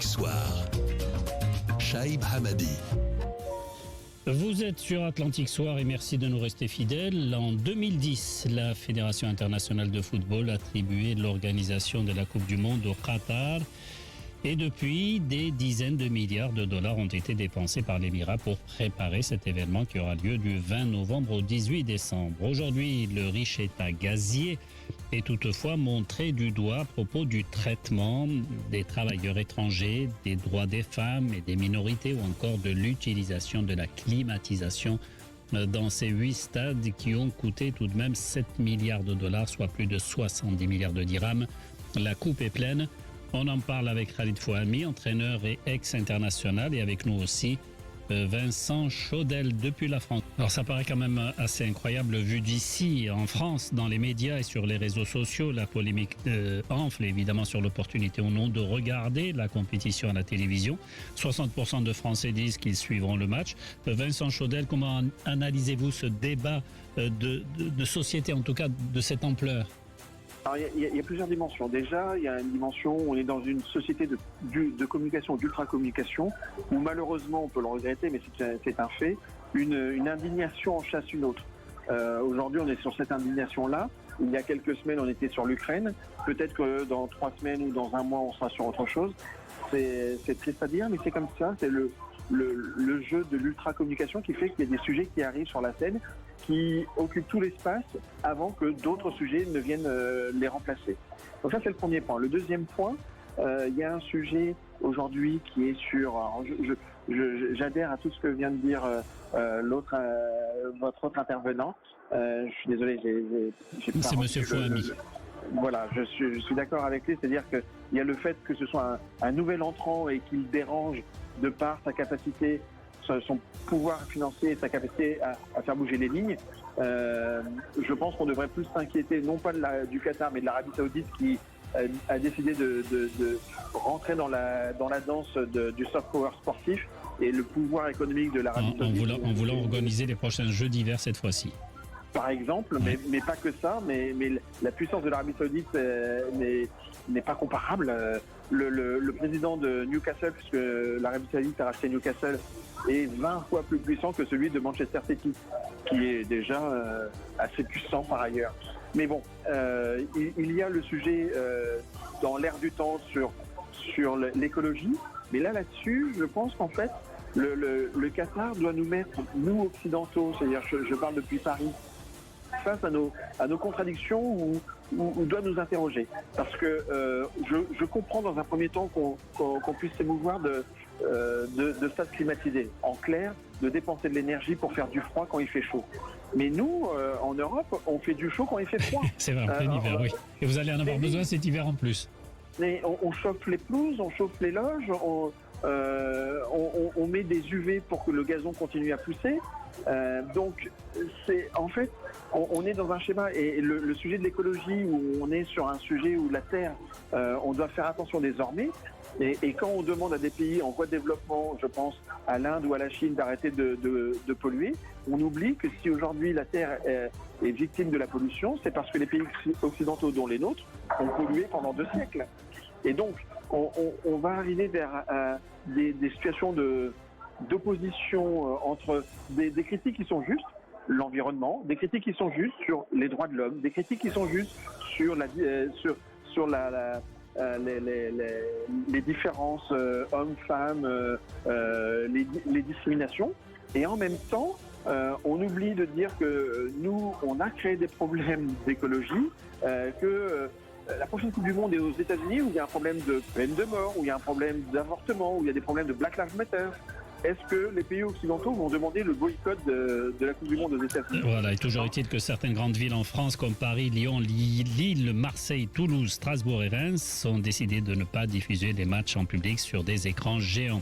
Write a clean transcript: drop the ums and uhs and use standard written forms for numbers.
Atlantic Soir. Shaib Hamadi. Vous êtes sur Atlantic Soir et merci de nous rester fidèles. En 2010, la Fédération internationale de football a attribué l'organisation de la Coupe du Monde au Qatar. Et depuis, des dizaines de milliards de dollars ont été dépensés par l'Émirat pour préparer cet événement qui aura lieu du 20 novembre au 18 décembre. Aujourd'hui, le riche État gazier est toutefois montré du doigt à propos du traitement des travailleurs étrangers, des droits des femmes et des minorités ou encore de l'utilisation de la climatisation dans ces 8 stades qui ont coûté tout de même 7 milliards de dollars, soit plus de 70 milliards de dirhams. La coupe est pleine. On en parle avec Khalid Fouhami, entraîneur et ex-international, et avec nous aussi Vincent Chaudel depuis la France. Alors ça paraît quand même assez incroyable vu d'ici, en France, dans les médias et sur les réseaux sociaux. La polémique enfle évidemment sur l'opportunité ou non de regarder la compétition à la télévision. 60% de Français disent qu'ils suivront le match. Vincent Chaudel, comment analysez-vous ce débat de société, en tout cas de cette ampleur ? Alors, il y a plusieurs dimensions. Déjà, il y a une dimension où on est dans une société de communication, d'ultra-communication, où malheureusement, on peut le regretter, mais c'est un fait, une indignation en chasse une autre. Aujourd'hui, on est sur cette indignation-là. Il y a quelques semaines, on était sur l'Ukraine. Peut-être que dans 3 semaines ou dans un mois, on sera sur autre chose. C'est triste à dire, mais c'est comme ça. C'est le jeu de l'ultra-communication qui fait qu'il y a des sujets qui arrivent sur la scène qui occupent tout l'espace avant que d'autres sujets ne viennent les remplacer. Donc ça, c'est le premier point. Le deuxième point, il y a un sujet aujourd'hui qui est sur... j'adhère à tout ce que vient de dire votre autre intervenant. Je suis désolé, j'ai pas... C'est Monsieur Fouhami. Voilà, je suis d'accord avec lui, c'est-à-dire qu'il y a le fait que ce soit un nouvel entrant et qu'il dérange de par sa capacité, son pouvoir financier et sa capacité à faire bouger les lignes. Je pense qu'on devrait plus s'inquiéter, non pas du Qatar, mais de l'Arabie Saoudite qui a décidé de rentrer dans la danse du soft power sportif et le pouvoir économique de l'Arabie Saoudite. En voulant organiser les prochains Jeux d'hiver cette fois-ci. Par exemple, mais pas que ça, mais la puissance de l'Arabie Saoudite n'est pas comparable. Le président de Newcastle, puisque l'Arabie Saoudite a racheté Newcastle, est 20 fois plus puissant que celui de Manchester City, qui est déjà assez puissant par ailleurs. Mais bon, il y a le sujet dans l'air du temps sur l'écologie, mais là-dessus, je pense qu'en fait, le Qatar doit nous mettre, nous occidentaux, c'est-à-dire je parle depuis Paris, face à nos contradictions ou doit nous interroger. Parce que je comprends dans un premier temps qu'on puisse s'émouvoir de stades climatisés. En clair, de dépenser de l'énergie pour faire du froid quand il fait chaud. Mais nous, en Europe, on fait du chaud quand il fait froid. C'est vrai, en plein hiver, oui. Et vous allez en avoir besoin cet hiver en plus. Mais on chauffe les pelouses, on chauffe les loges, on met des UV pour que le gazon continue à pousser. Donc, en fait, on est dans un schéma, et le sujet de l'écologie, où on est sur un sujet où la Terre, on doit faire attention désormais. Et quand on demande à des pays en voie de développement, je pense à l'Inde ou à la Chine, d'arrêter de polluer, on oublie que si aujourd'hui la Terre est victime de la pollution, c'est parce que les pays occidentaux, dont les nôtres, ont pollué pendant 2 siècles. Et donc, on va arriver vers des situations d'opposition entre des critiques qui sont justes, l'environnement, des critiques qui sont justes sur les droits de l'homme, des critiques qui sont justes sur les différences hommes-femmes, les discriminations. Et en même temps, on oublie de dire que nous, on a créé des problèmes d'écologie, que la prochaine Coupe du Monde est aux États-Unis, où il y a un problème de peine de mort, où il y a un problème d'avortement, où il y a des problèmes de Black Lives Matter. Est-ce que les pays occidentaux vont demander le boycott de la Coupe du Monde aux États-Unis ? Voilà, et toujours est-il que certaines grandes villes en France, comme Paris, Lyon, Lille, Marseille, Toulouse, Strasbourg et Reims, ont décidé de ne pas diffuser les matchs en public sur des écrans géants.